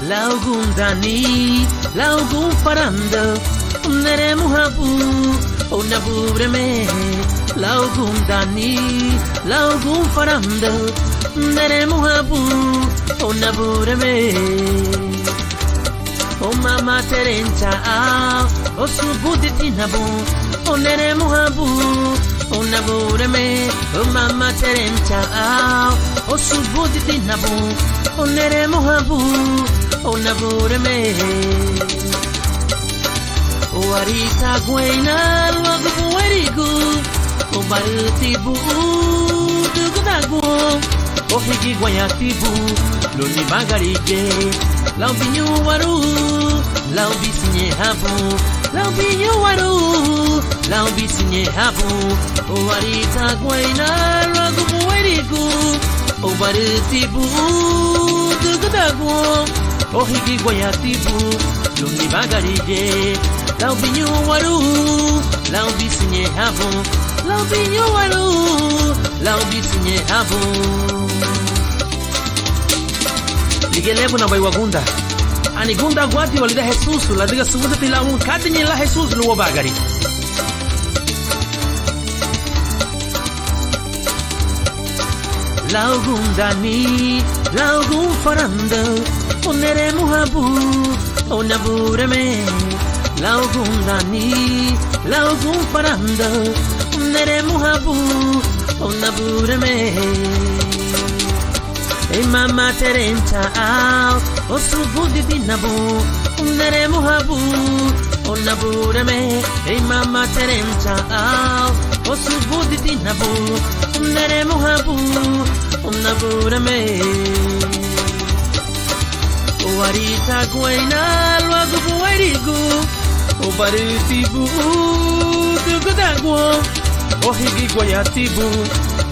Laugundani, laugun faranda, neremu habu, onabureme. Laugundani, laugun faranda, neremu habu, onabureme. O mama terencha, o subuditi nabu, oneremu habu, onabureme. O mama terencha, o subuditi nabu, oneremu habu. Onabureme. O arita guaina logo buerigu. O barutibu dugudagu. O higi guayatibu luni bagarige. Laubinho waru, laubisinhe rabu. Laubinho waru, laubisinhe rabu. O arita guaina logo buerigu. O barutibu dugudagu. O higi guayatibu, luni bagarige. Laubinho waru, laubisinhe rabu. Laubinho waru, laubisinhe rabu. Ligelebo na baiwagunda. Anigunda guati walida Jesus, la diga segunda tila un katinye la Jesus luwa bagari. Laugundani, laugun faranda. Oneremu habu, onabureme. Laugundani, laugun faranda. Oneremu habu, onabureme. Ei mama terencha, o subudi dinabu. Oneremu habu, onabureme. Ei mama terencha, o subudi dinabu. Oneremu habu, onabureme. O arita guaina logo buerigu. O barutibu dugudagu. O higi guayatibu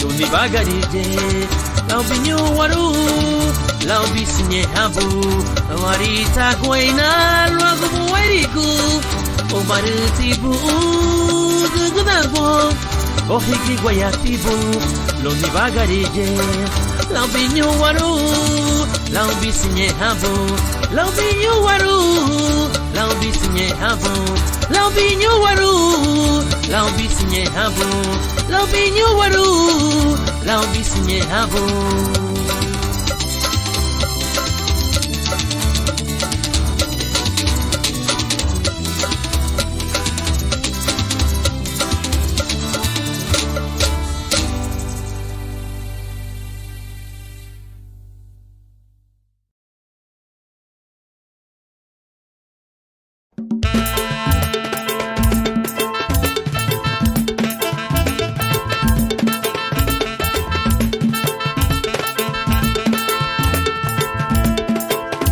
luni bagarige. Laubinho waru, laubisinhe rabu. O arita guaina logo buerigu. O barutibu dugudagu. O higi guayatibu luni bagarige. Laubinho waru, laubisinhe rabu. Laubinho waru, laubisinhe rabu. Laubinho waru, laubisinhe rabu. Laubinho waru, laubisinhe rabu.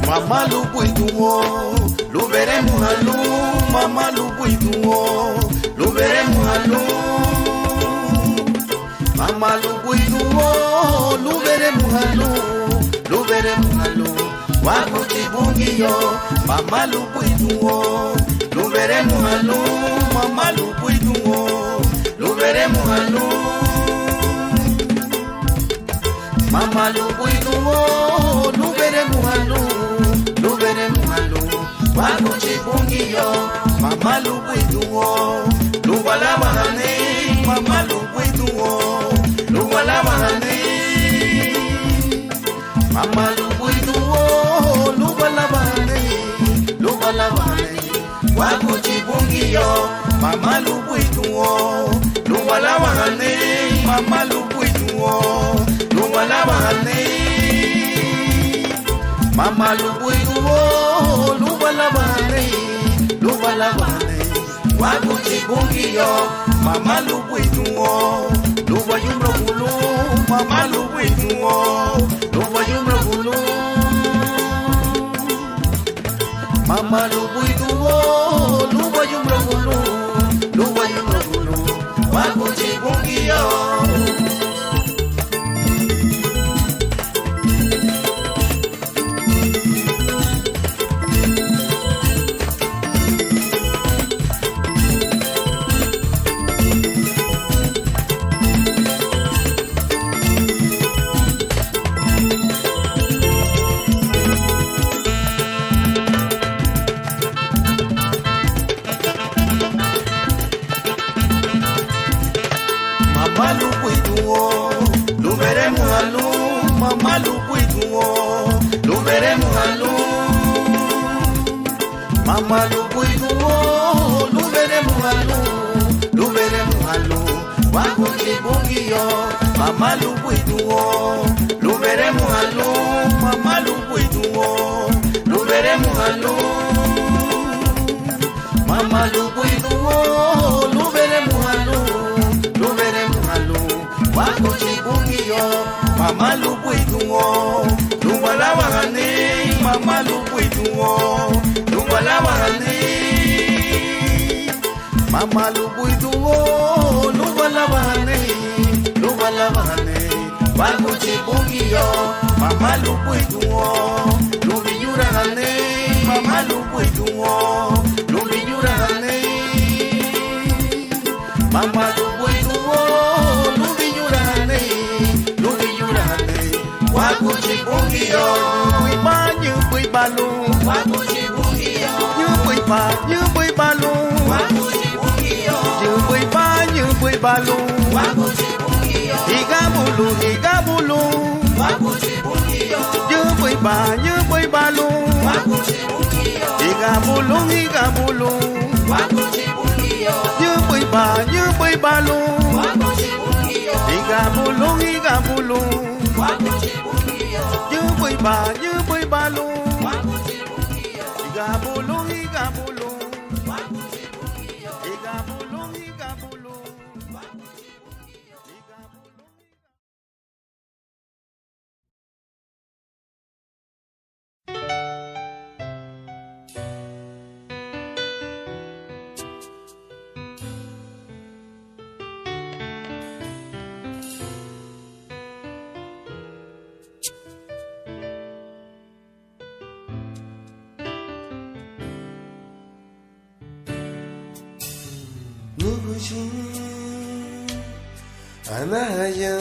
Mama lubuituo, luberemos alu. Mama lubuituo, luberemos alu. Mama lubuituo, luberemos alu. Luberemos alu. Wakuchibungio, mama lubuituo, luberemos alu. Mama lubuituo, luberemos alu. Mama lubuituo, luberemos alu. Wakuchibungio, mama lubuituo, lubalabane, mama lubuituo, lubalabane. Mama lubuituo, lubalabane, lubalabane. Wakuchibungio, mama lubuituo, lubalabane, mama lubuituo, lubalabane. Mama lubuituo, lubalabane, lubalabane. Wakuchibungio, mama lubuituo, lubayumbro gulu, mama lubuituo, lubayumbro gulu. Mama lubuituo, lubayumbro gulu, lubayumbro gulu. Wakuchibungio. maluku ituo, lu veremos halu, mamaluku ituo, lu veremos halu. Mamaluku ituo, lu veremos halu, lu veremos halu. Wakuchi bungio, mamaluku ituo, lu veremos halu, mamaluku ituo, lu veremos halu. Mamaluku ituo, lu veremos halu, lu veremos halu. Wakuchi bungio, mamaluku ituo, lu walawahane, mamaluku ituo, lu walawahane. Mamaluku ituo, lu walawahane, lu walawahane. Wakuchi bungio, mamaluku ituo, lu viyurahane, mamaluku ituo, lu viyurahane. Mamaluku ituo, lu viyurahane, lu viyurahane. Wakuchi bungio, bui ba như bui ba lu. Wakuchi bungio, như bui ba lu. Wakuchi bungio, như bui ba lu. Wakuchi bungio, higabulu higabulu. Wakuchi bungio, như bui ba lu. Wakuchi bungio, higabulu higabulu. Wakuchi bungio, như bui ba lu. Wakuchi bungio, higabulu higabulu. Wakuchi bungio, như bui ba lu. Wakuchi bungio, higabulu higabulu. Wakuchi bungio, higabulu higabulu. Wakuchi bungio, higabulu. 누구지 아나야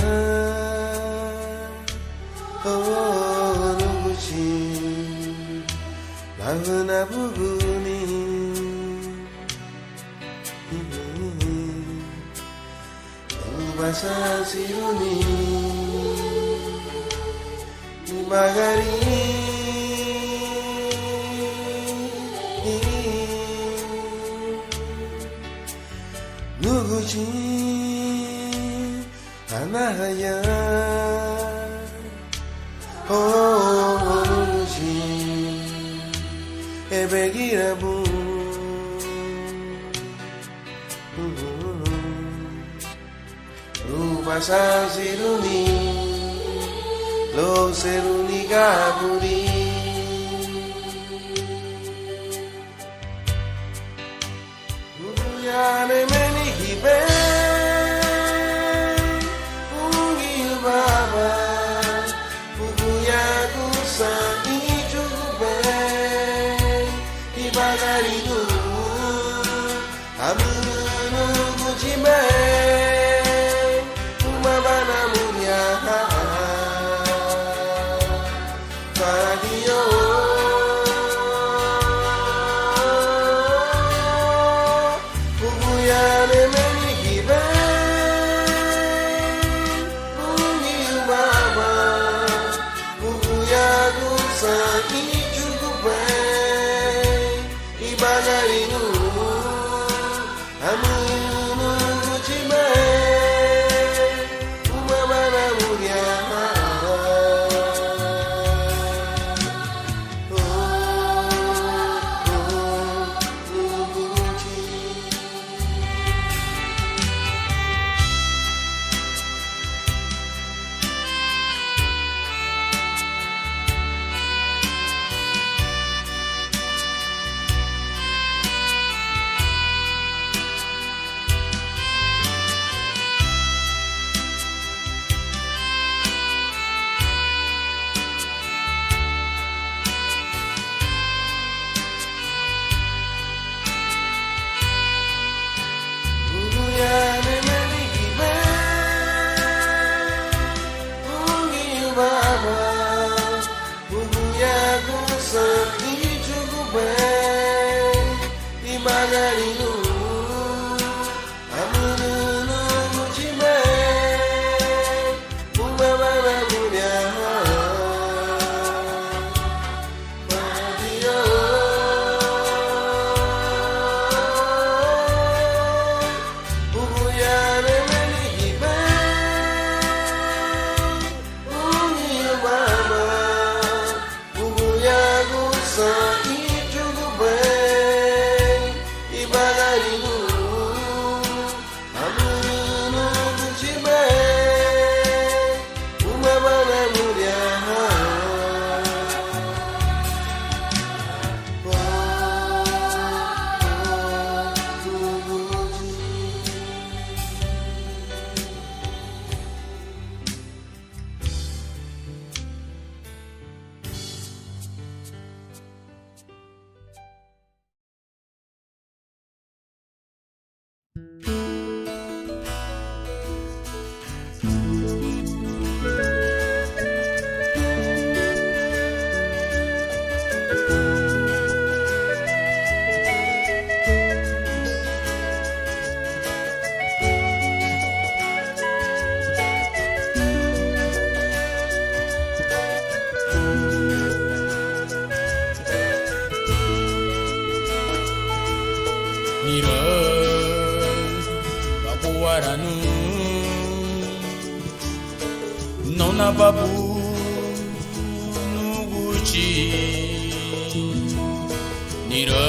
누구지 나훈아 부구니 우바사시루니 마가리 누구지 아나야 누구지 에베기라부 루바사시루니 로세루니 가부리 누구야네 메니히베 우기유바바 우구야구사 이주베 이바가리두 아무누구지메 우마바나무냐 바라디오 우구야네 메니히베 우기유바바 우구야구사 이주베 이바가리두 아무누구지메 우마바나무냐 누구지 Mira, babu waranu, nona babu nuguchi. Mira,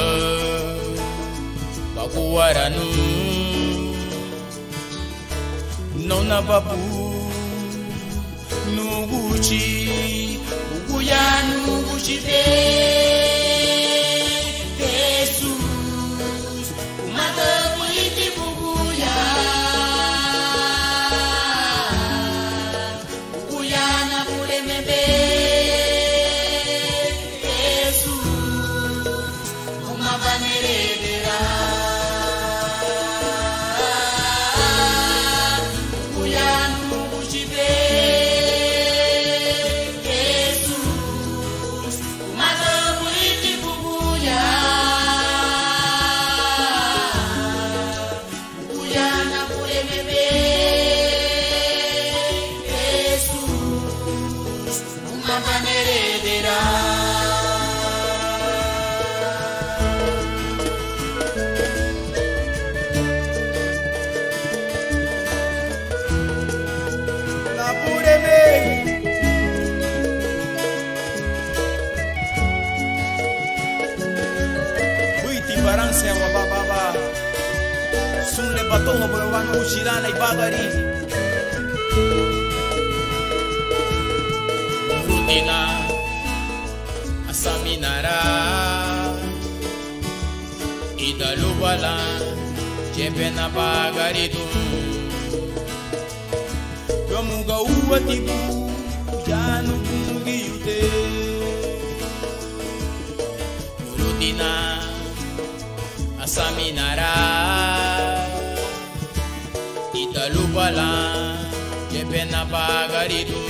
babu waranu, nona babu nuguchi. Uguya nuguchi te. Barang sewa baba sun le bato ho bawano ushirana ibagari Rutina asaminara idalubala jepena bagaridu kamuga uwatibu janu kungiyute Rutina asaminara italubala jepena bagaridu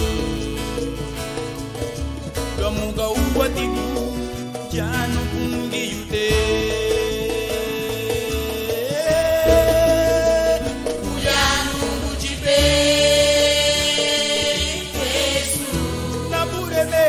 kamuga uwatibu janu kungiyute uyanu ujipe Yesu nabureme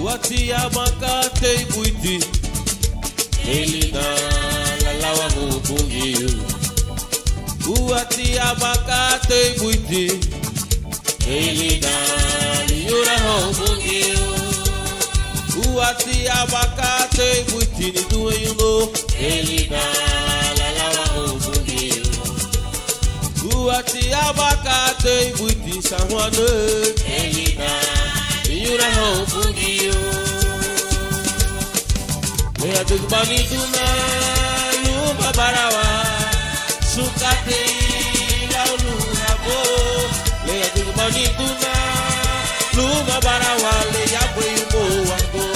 Wati abakate buiti Elina lalawa mubungiu Wati abakate buiti Elina liura mubungiu Wati abakate buiti ni tuwe yuno Elina lalawa mubungiu Wati abakate buiti San Juan Elina Yura ho fugio Lea tukbani tuna Luma barawa Sukate Laulu habo Lea tukbani tuna Luma barawa Lea bwimo wako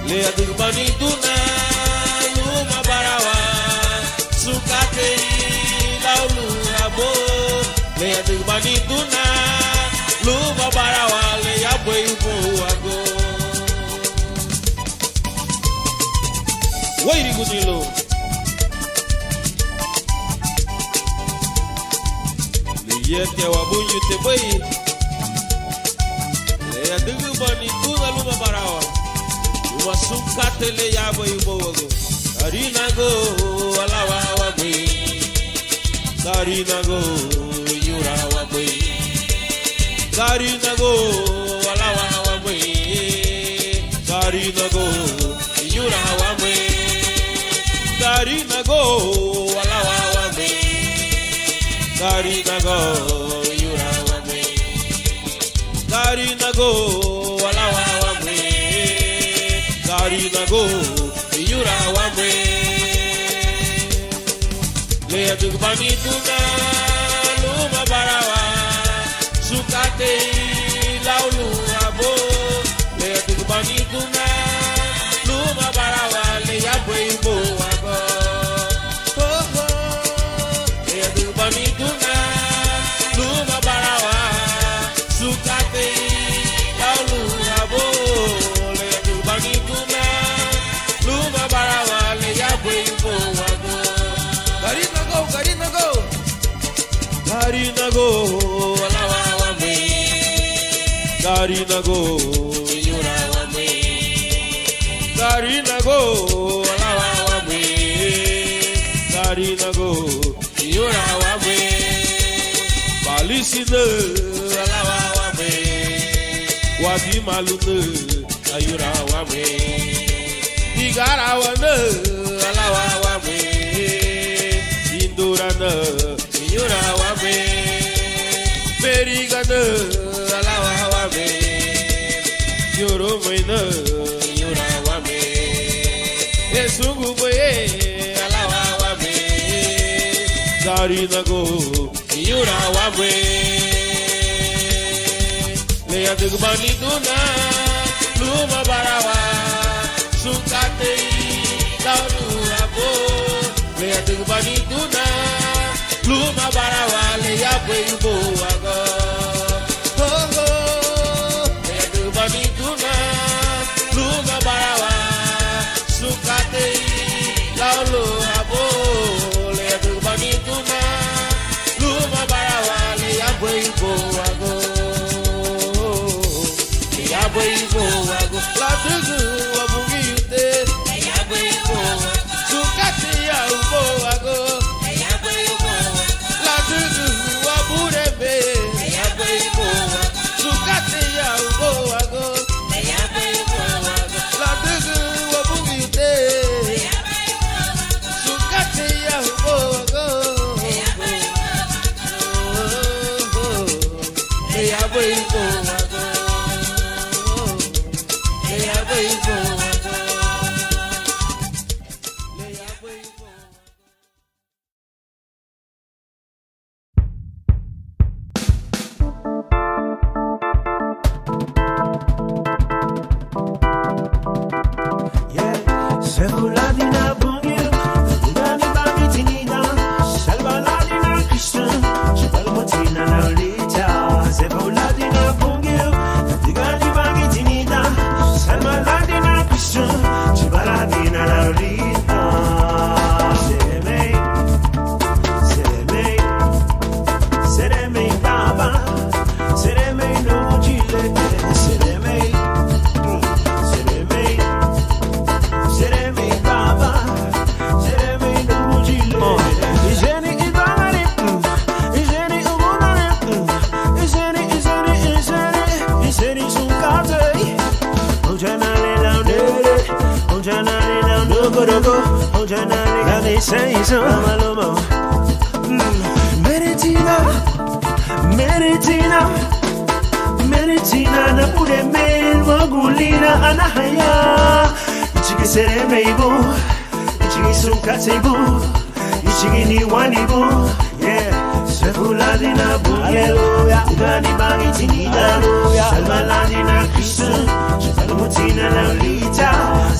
Lea tukbani tuna Luma barawa Sukate Laulu habo Lea tukbani tuna Luma barawale ya bwimo wago Wairi kunilo Liyete wabunyu te bwei Leya dugu bani kuna luma barawa Luma sukate le ya bwimo wago Karina go alawa wabwei Karina go yura wabwei Karina go alawa wamwe Karina go yura wamwe Karina go alawa wamwe Karina go yura wamwe Karina go alawa wamwe Karina go yura wamwe Lea tukbani tuna luma barawa Sukate laulu abo Le tukbani kuna Luma barawa le ya bwimo wako Le tukbani kuna Luma barawa Sukate laulu abo Le tukbani kuna Luma barawa le ya bwimo wako Karina go, Karina go Karina go alawa Karina go, yura wame. Karina go, Darinago, Yura Wame, Balisina, Alawa Wame, Wadi Malune, Ayura Wame, Igara Wane, Alawa Wame, Indurana, Yura Wame, Perigana, Alawa Wame, Yoromena, Yura Wame, Esungu Boye, Alawa Wame, Darinago, Yura Wame, Lea de Gubaniduna, Luma Barawa, Sukate, Lauru Abo, Lea de Gubaniduna, Luma Barawa, Lea Buibo Ago, Lea de Gubaniduna, Luma Barawa, Sukate, Lauru Abo, Lea de Gubaniduna, Luma Barawa, Lea Buibo Ago. Yabuibo ago, la tugu abugi yute. Yabuibo ago, sukati ya ubo ago. Yabuibo ago, la tugu aburebe. Yabuibo ago, sukati ya ubo ago. Yabuibo ago, la tugu abugi yute. Sukati ya ubo ago. Yabuibo ago. Meritina na pure mel magulina anahaya. Ichigi seremeibo, ichigi sunkateibo, ichigi ni wanibo. Yeah, sefuladina bungeluya, ugani bangi tinidaluya, salmaladina Christian, shatalutina na lita.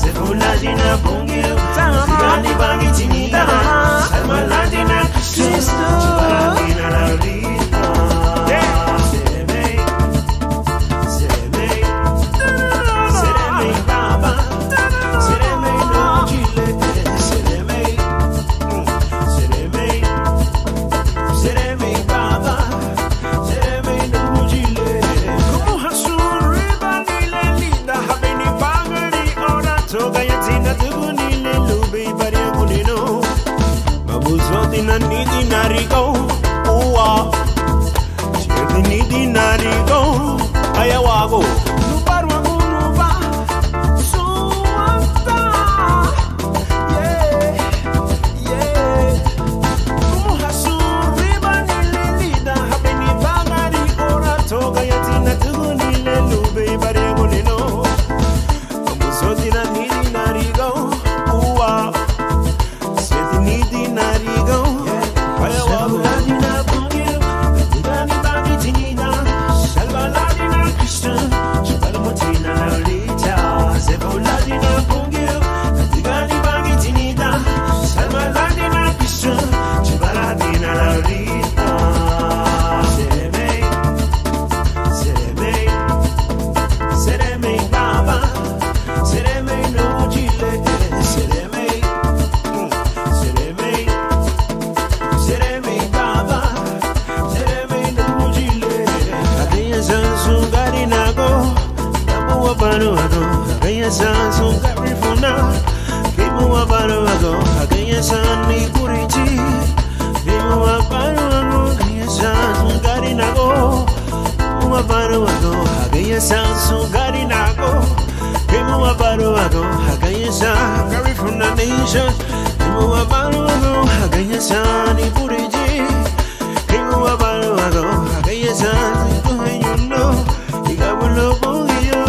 Sefuladina bungeluya, ugani bangi tinidaluya, salmaladina Christian, shatalutina na lita. sanso garinago Kemo abaruago hagayesa Carry from the nation Kemo abaruago hagayesa Ni buriji Kemo abaruago hagayesa Ni you know Igabulo bogiyo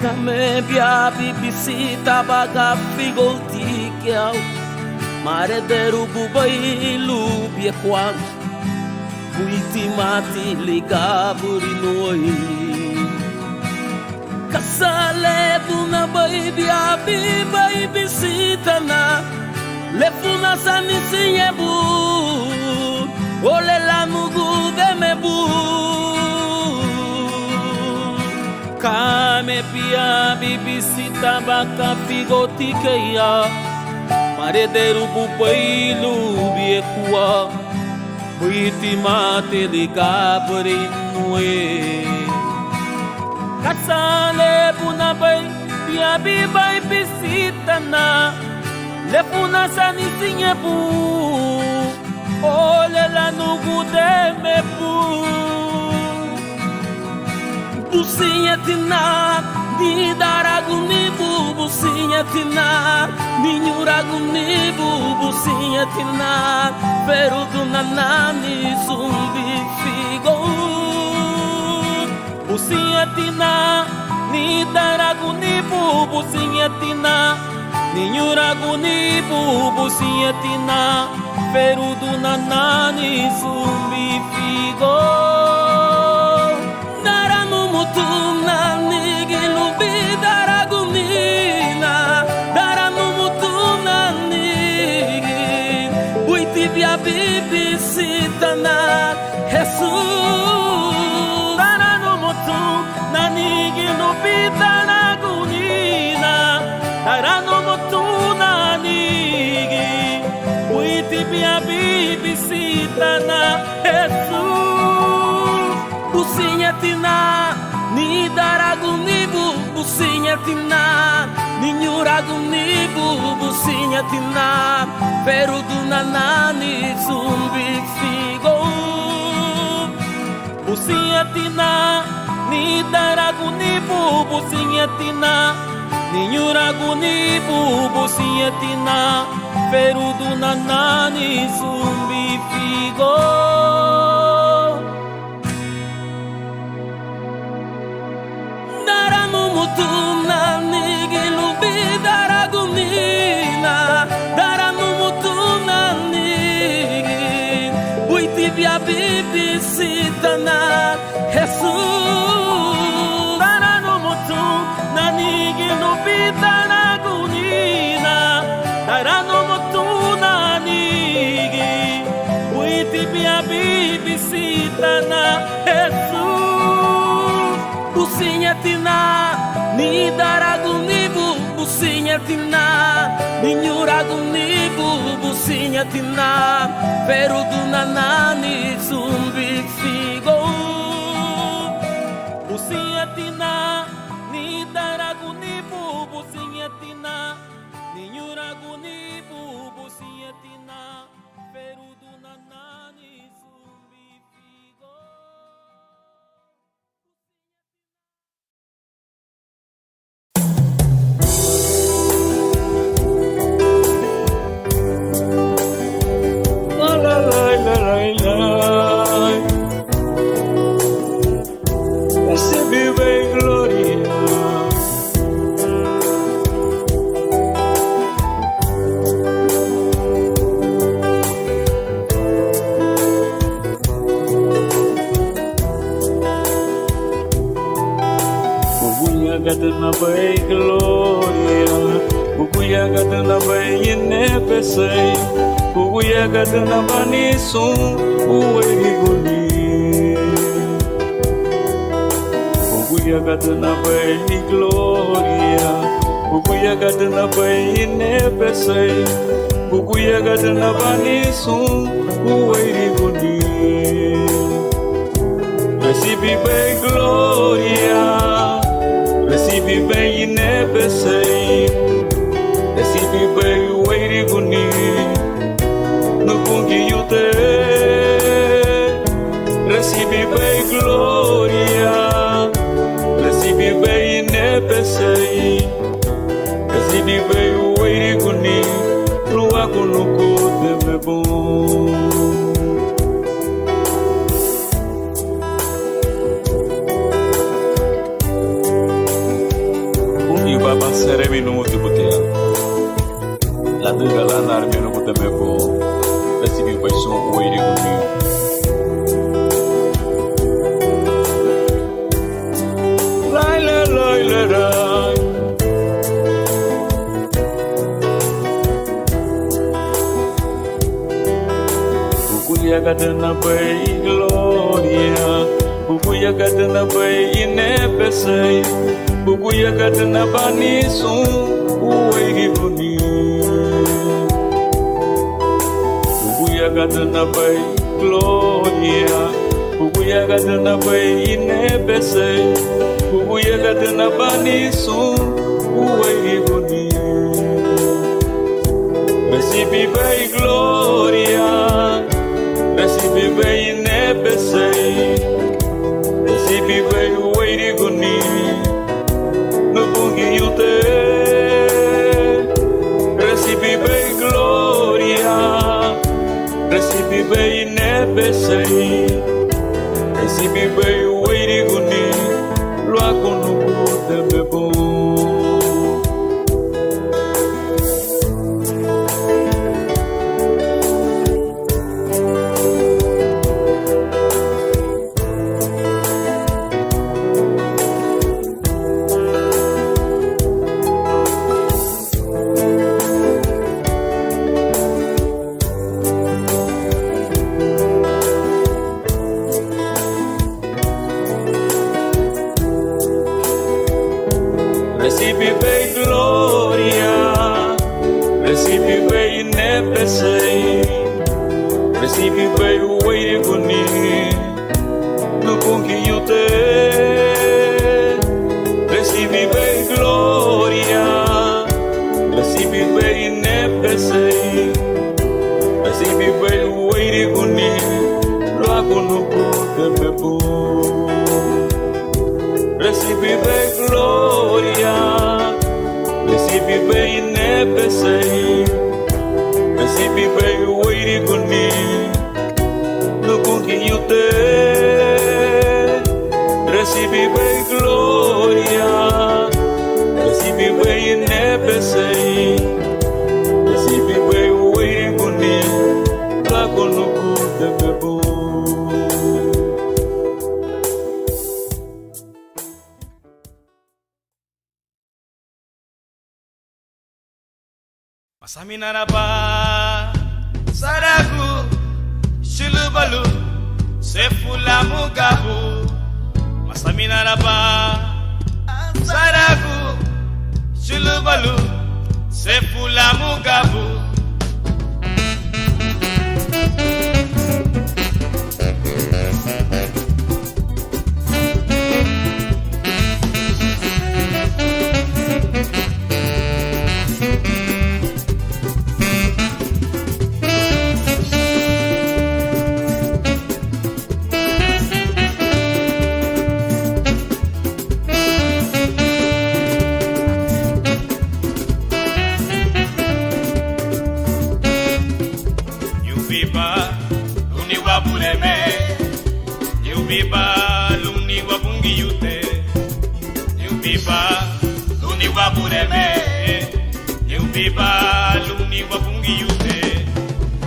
Name bia bibisita baga figol tikiao Mare derubu bai lubie kwan Buiti mati ligaburi noi Kasale buna bai bia bai bisita na Lefuna sanisi yebu Ole la nugu de mebu Kame pia bibisita baka figotiqueia Maredeiro bupailu biekua Buiti mate de capre nue Kasale puna bay pia bibai bisita na Le puna sanisinha bu Ole la nugu de me bu Businha tina Ni daragunibu businha tina Ni nyuragunibu businha tina Pero do nanani zumbi figo Businha tina Ni daragunibu businha tina Ni nyuragunibu businha tina Pero do nanani zumbi figo Daranu mutum nani Bibisita na Jesus Darano motu nanigi no pita na gunina Darano motu nanigi Uiti bia bibisita na Jesus Businha tina ni daragunibu Businha tina ni nyuragunibu Businha tina Pero do nanani zumbi figo Businha tina Ni daragunibu Businha tina Ni nyuragunibu Businha tina Pero do nanani zumbi figo Daranu mutum nani gilubi daragunina Daranu Bia bibisita na Jesus Darano motu nanigi no pita na gunina Darano motu nanigi Uiti bia bibisita na Jesus Businha tina Ni daragunibu Businha tina Ni nyuragunibu Businha tina Pero do nanani zumbi figo Businha tina Ni daragunibu Businha tina Ni nyuragunibu Businha tina Pero do nanani zumbi figo Gadana bay gloria Bukuya gadana bay inepesay Bukuya gadana banisum uwegi guni Bukuya gadana bay gloria Bukuya gadana bay inepesay Bukuya gadana banisum uwegi guni Recibi bay gloria Recibi bem e nebesei Recibi bem o eiriguni No punguinho te Recibi bem glória Recibi bem e nebesei Recibi bem o eiriguni No água no corpo me bom Baba seremi no mutu butia La diga la narmi no buta mebo Recibi paixão o eiri comigo Lai la lai la lai Bukuya gadana bay gloria Bukuya gadana bay inepesei buguya katana bani sun uwe buni buguya katana bay gloria buguya katana bay inebese buguya katana bani sun uwe buni recibe bay gloria recibe bay inebese recibe bay uwe buni Yute recibe gloria recibe nebese recibe wiri guni lo akonu de bebo Recibe gloria, recibe nebese, recibe uwe guni, no pongi yote. Recibe gloria, recibe nebese, recibe uwe guni, lo hago no puedo bebo. Recibe gloria, recibe nebese, recibe uwe guni, no pongi yote. Recibe gloria, recibe nebese, recibe uwe guni, la konuku de bebo. Masaminaraba Saragu Shulubalu Sefula Mugabu Masaminaraba Saragu Shulubalu Sefula Mugabu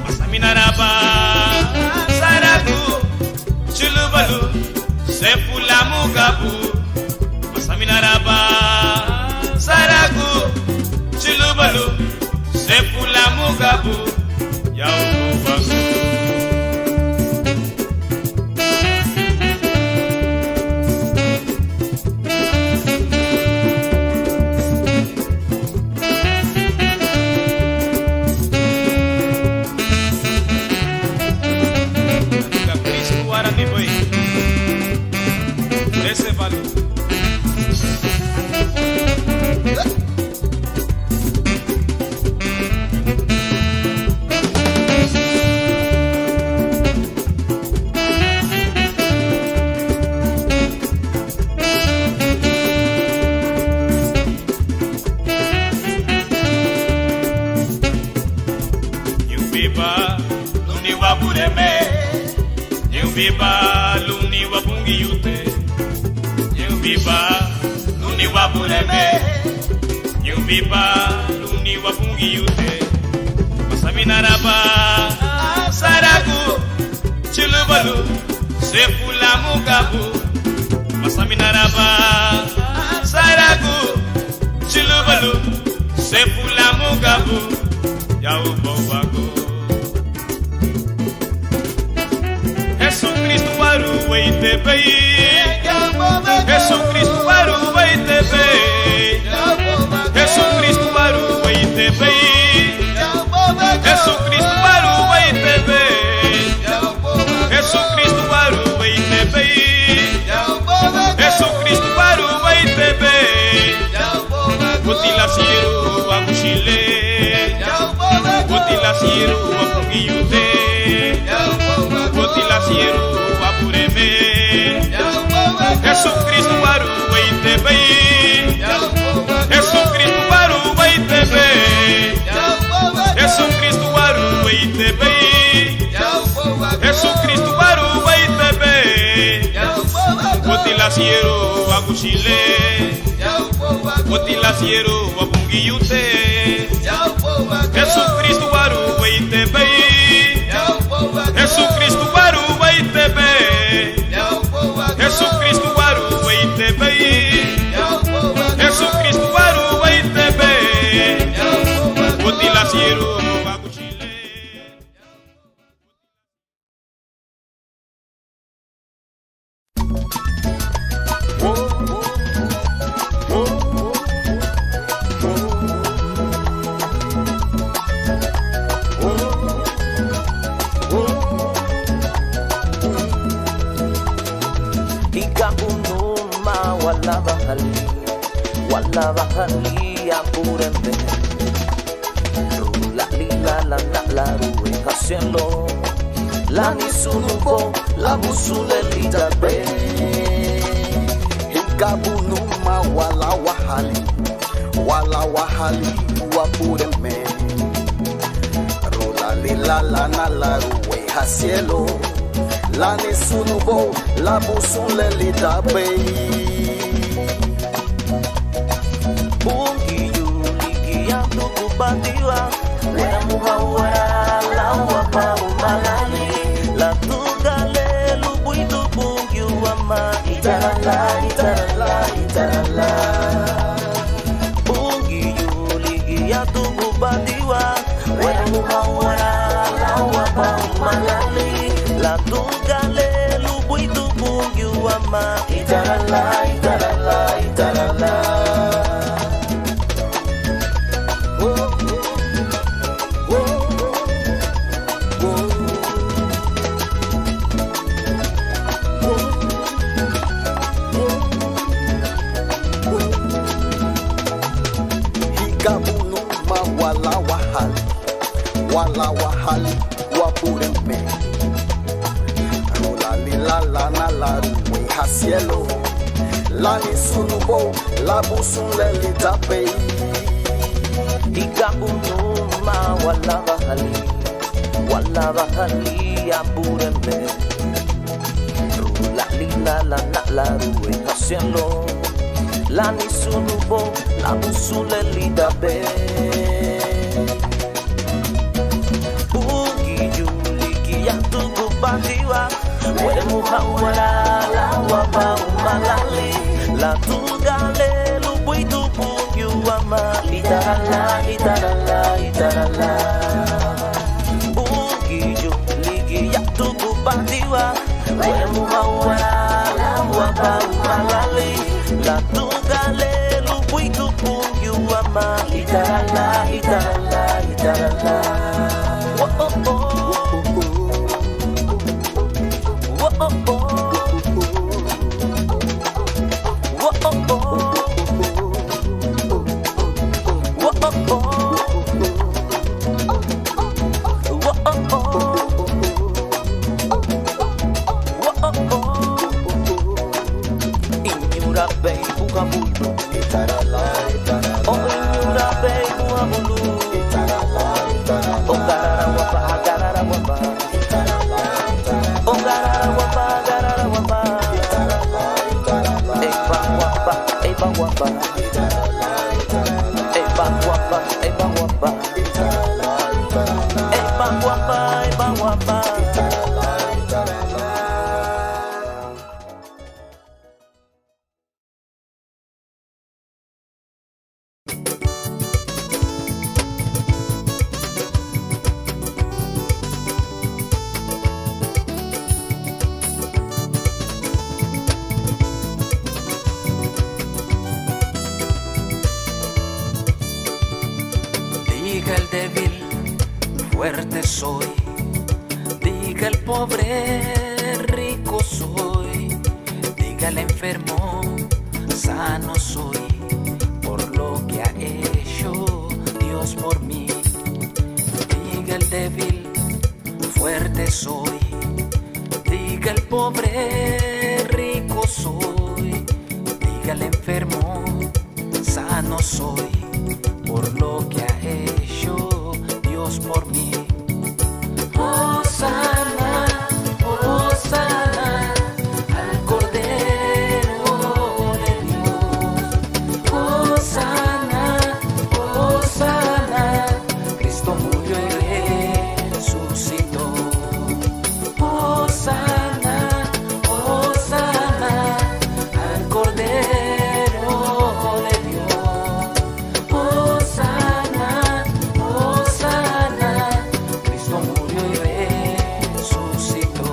Masaminaraba Saragu Chulubalu Sefula Mugabu Masaminaraba Saragu Chulubalu Sefula Mugabu Yao Basu Ese valor. Yubiba luni wabureme, yubiba luni wabungi yute. Yubiba luni wabureme, yubiba luni wabungi yute. Masaminaraba Saragu Chulubalu Sefula Mugabu Masaminaraba Saragu Chulubalu Sefula Mugabu Yao Bobago Jesus Cristo waru waite pei Jesus Cristo waru waite pei siru wapungiyute Kotila siru wapureme Jesus Cristo waru waitebe Jesus Cristo waru waitebe Jesus Cristo waru waitebe Jesus Cristo waru waitebe Kotila siru wakushile Kotila siru wapungiyute Jesus Cristo waru waitebe Jesus Cristo waru waitebe Jesus Cristo waru waitebe Jesus Cristo waru waitebe Kotila siru wakushile Wala bahali apúrenme la lila la rue haciendo la ni sunuko la busulelita be Ikabunuma wala wahali apúrenme Rola lila la rue haciendo la ni sunuko la busulelita be Batiwa Wena muhawara la wapa umalali La tugale lubuitu bungi wama Itarala Bungi yuligi ya tubu batiwa Wena muhawara la wapa umalali La tugale lubuitu bungi wama Itarala Wala wahali wapureme Rola lila la rue hacielo La ni sunubo la busunle litape Ikabunuma wala bahali apúrenme Rola lila la rue hacielo La ni sunubo la busunle litape Batiwa Wede muhawara la wapa umalali La tugale lubuitu pungi wama Itarala Bungi ligi ya tuku batiwa Wede muhawara la wapa umalali La tugale lubuitu pungi wama Itarala Diga el débil, fuerte soy. Diga el pobre, rico soy. Diga el enfermo, sano soy. Por lo que ha hecho Dios por mí. Diga el fuerte soy. Diga el pobre, rico soy. Diga el enfermo, sano soy. Por lo que ha hecho Dios por mí. Hosana, Hosana, al Cordero de Dios. Hosana, Hosana, Cristo murió y resucitó. Hosana, Hosana, al Cordero de Dios. Hosana, Hosana, Cristo murió y resucitó.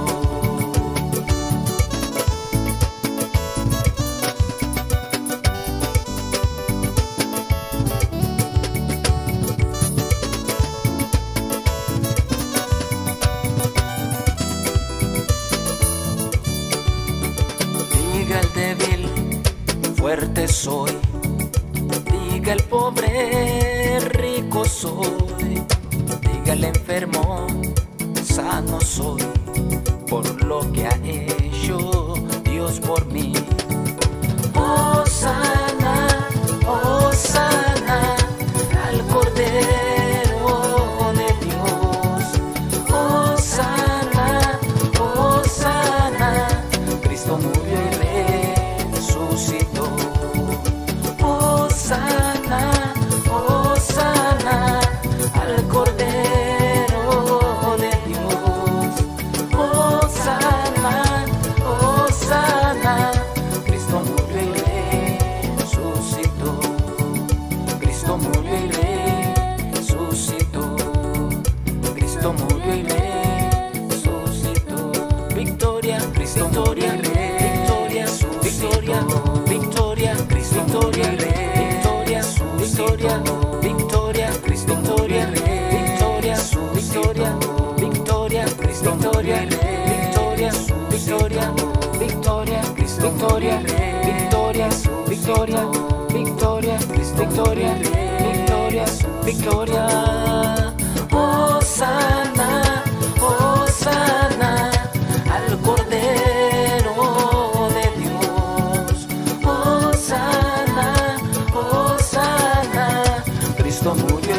Diga el débil, fuerte soy. Diga el pobre, rico soy. Diga el enfermo, sano soy. Por lo que ha hecho Dios por mí. Hosana, Hosana, al Cordero de Dios. Hosana, Hosana, Cristo murió y resucitó. Hosana, Hosana, al Cordero de Dios. Hosana, Hosana, Cristo murió y resucitó. Cristo murió y resucitó. Cristo murió y resucitó. Victoria, Cristo murió y victoria, su victoria, victoria, Cristo victoria, victoria, su victoria, victoria, Cristo victoria, victoria, su victoria, victoria, Cristo victoria, victoria, su victoria, victoria, Cristo victoria, victoria, su victoria, victoria, Cristo victoria, victoria, su victoria. Hosana, Hosana, al Cordero de Dios. Hosana, Hosana, Cristo murió y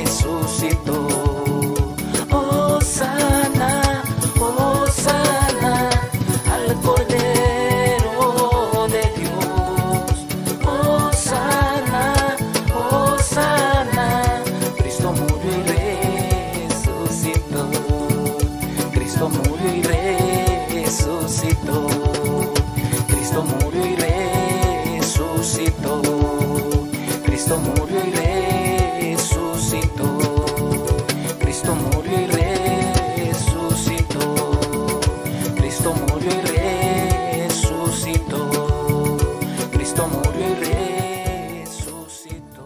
resucitó. Hosana, Hosana, al Cordero de Dios. Hosana, Hosana, Cristo murió y resucitó. Cristo murió y resucitó. Cristo murió y resucitó. Cristo murió y resucitó. Cristo murió y resucitó. Cristo murió y resucitó. Cristo murió y resucitó.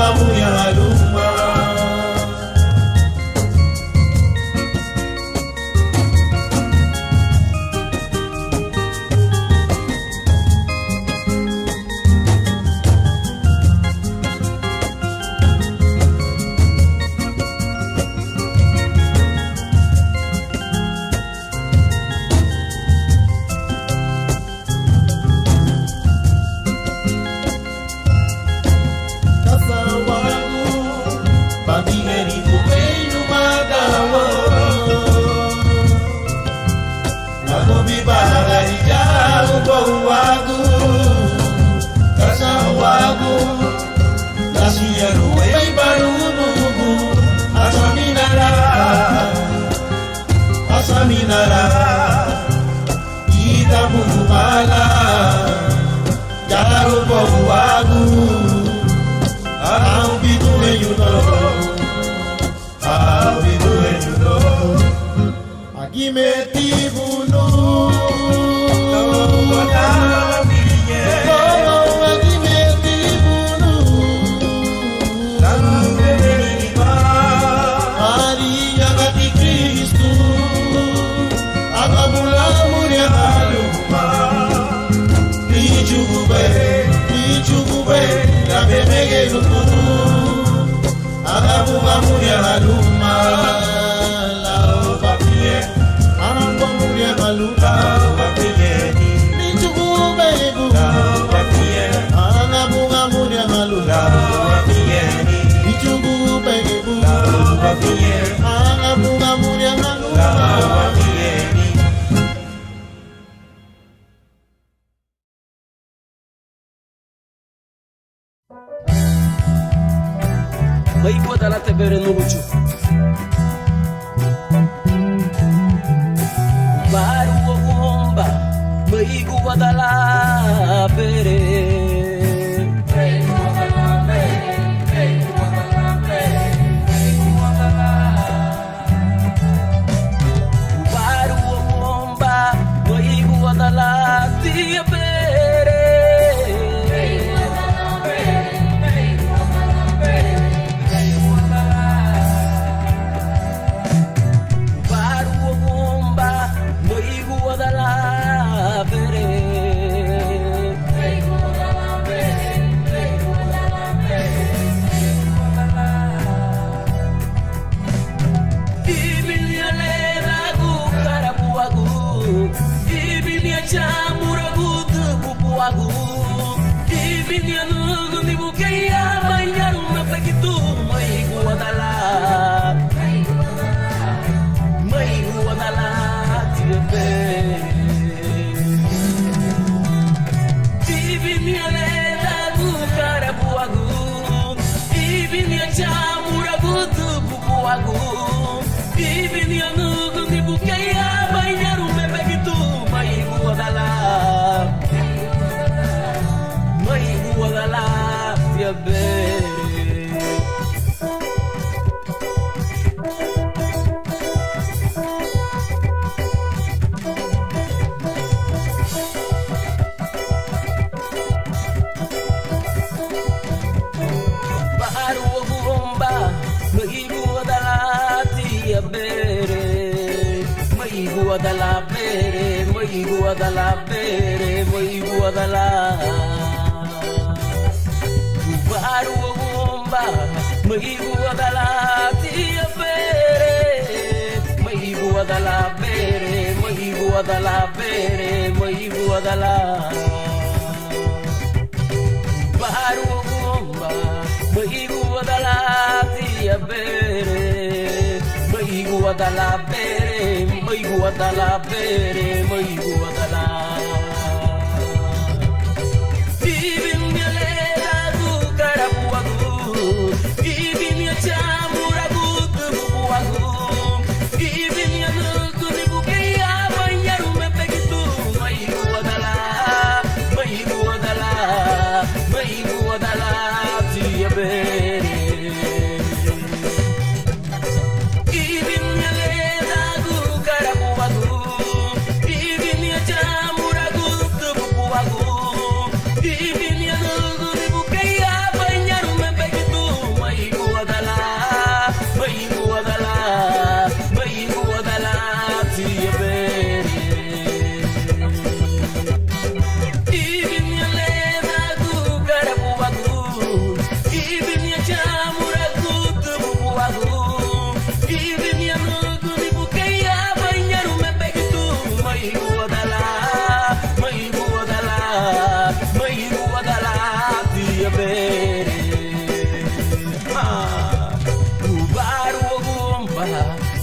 bunga muya haluma. Maigo dala tebere no lucho. Baru bomba, maigo dala bere. Baru bomba, maigo dala tia bere.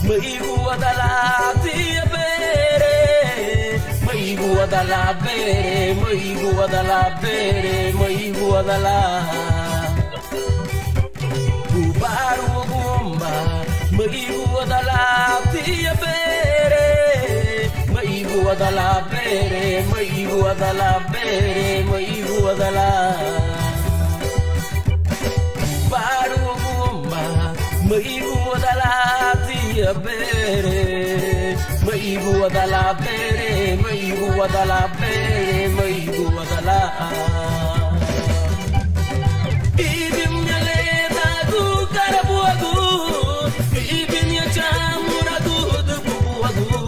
Maigu adala tia bere, maigu adala bere, maigu adala bere, maigu adala. Bubaru gumba, maigu adala tia bere, maigu adala bere, maigu adala bere, maigu adala. Baru gumba, maigu adala tia bere, maigu adala bere, maigu adala bere, maigu adala. Idim nyaleda gu karabuagu, idim nyachamura gu dubuagu,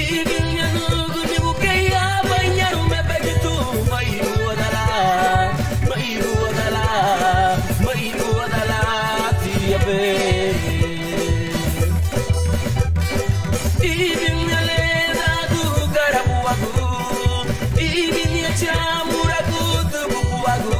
idim nyanugu nibukeya banyaru mebegitu, maigu adala, maigu adala, maigu adala tia bere. Idim nyaleda gu karabuagu, idim nyachamura gu dubuagu.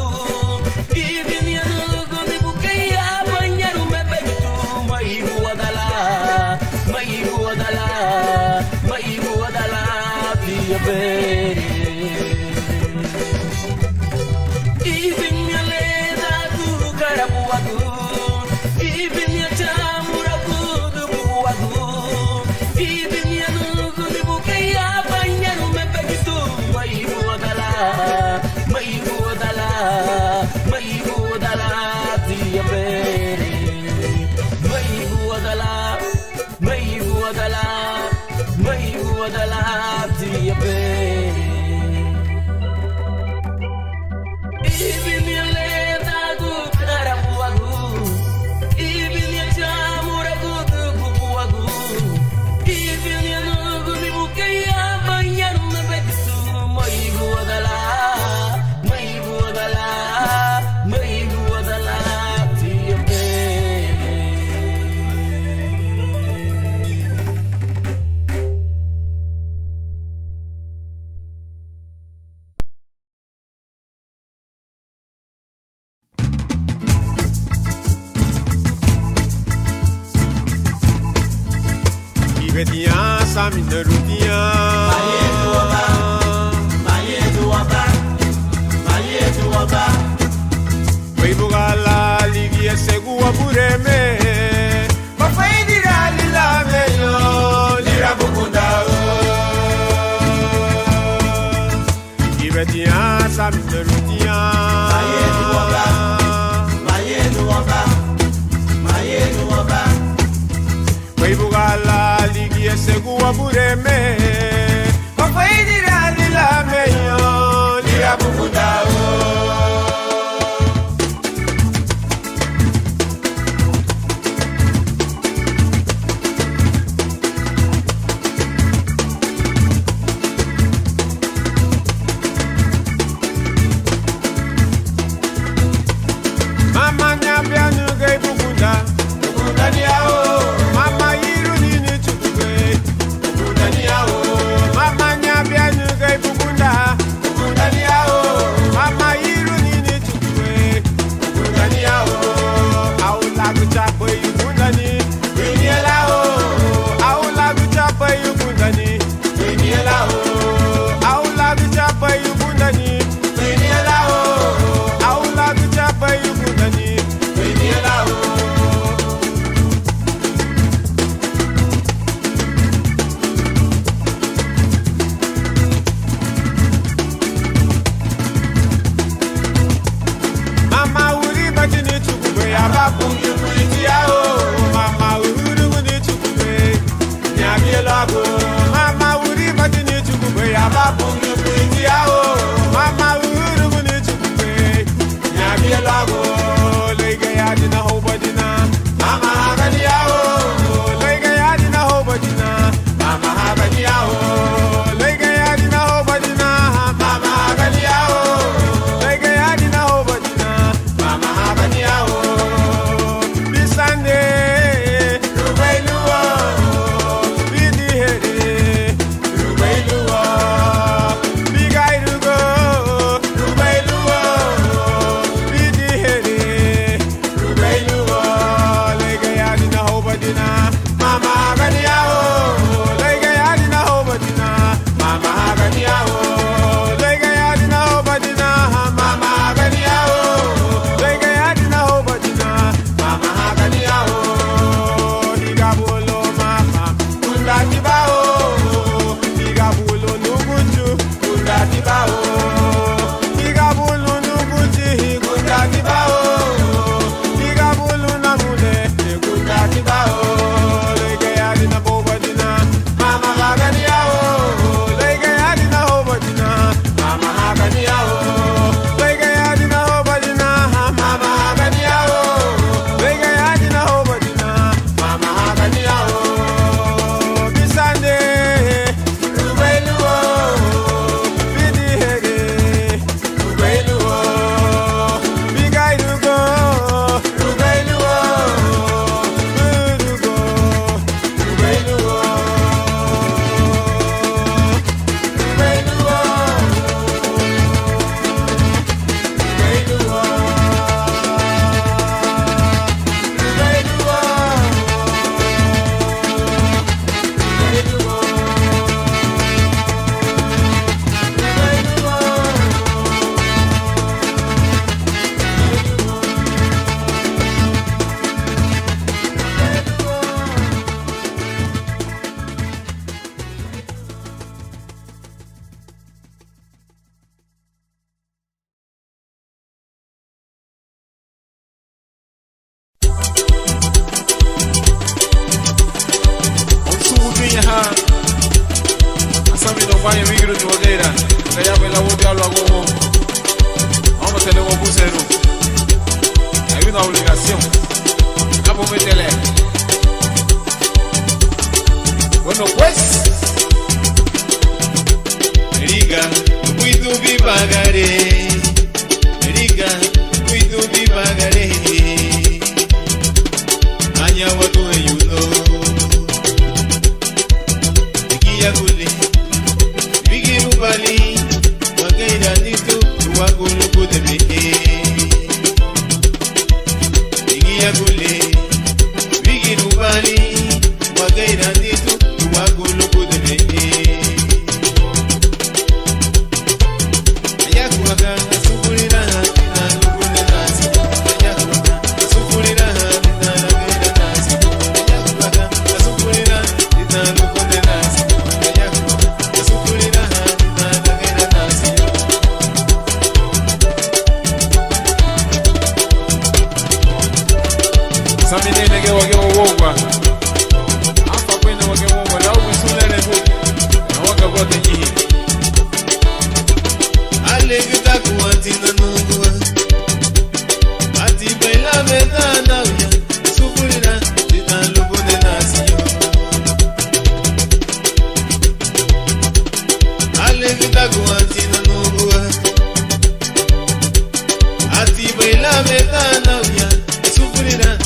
Betia sami nerutia Mayetu oba Mayetu oba Mayetu oba Weibugala ligi esegua bureme Mafaidira lila meyo Lira bukundao Betia sami nerutia Mayetu oba Mayetu oba Mayetu oba Weibugala ligi esegua bureme Mafaidira lila meyo Lira bukundao Bukundani yao Mama yiru nini chukwe Bukundani yao Mira, que ya ve la voz de hablo a como. Vamos a hacerle un bucero. Hay una obligación. Vamos a meterle. Bueno, pues. Eriga, cuido vi pagaré. Eriga, cuido vi pagaré. Añawa tu ayuno. Ikia kule. Bigiru bali. Wakaira nito. Wakulu kuteme. Ikia kule. Bigiru bali. Wakaira nito. Wakulu kuteme. Saminene que wake wogwa. Afa kwenda wake wogwa. La ubisulele bu. Na waka kote nyihi. Alegita kuatina nungua. Ati baila vedana uya. Sufurira. Tita lupo de nacio. Alegita kuatina nungua. Ati baila vedana uya. Sufurira.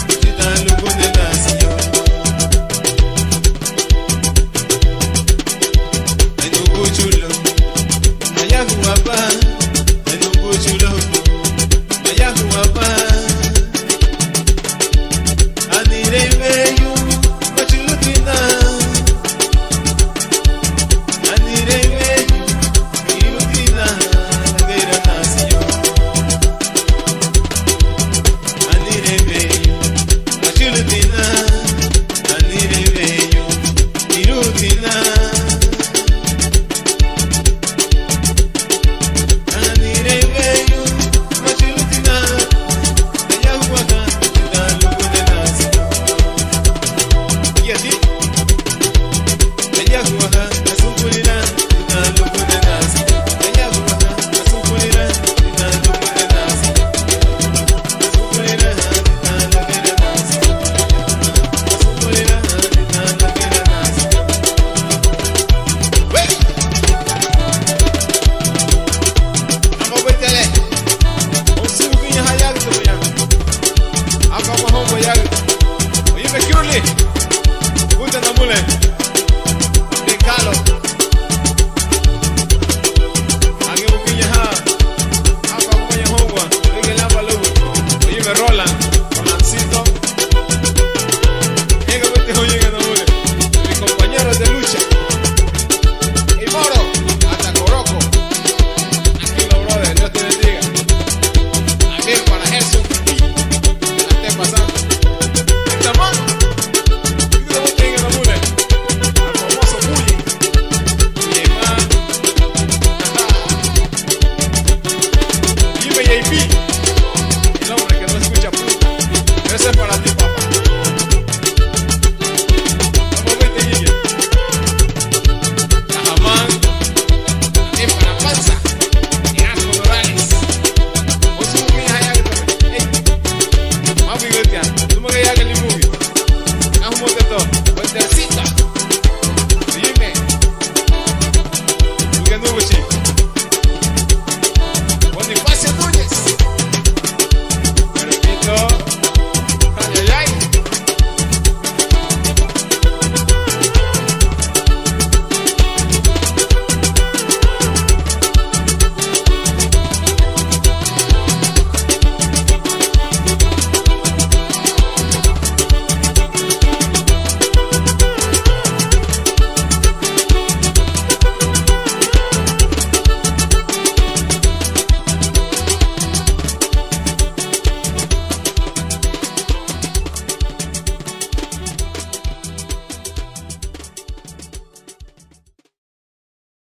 Tú me querías que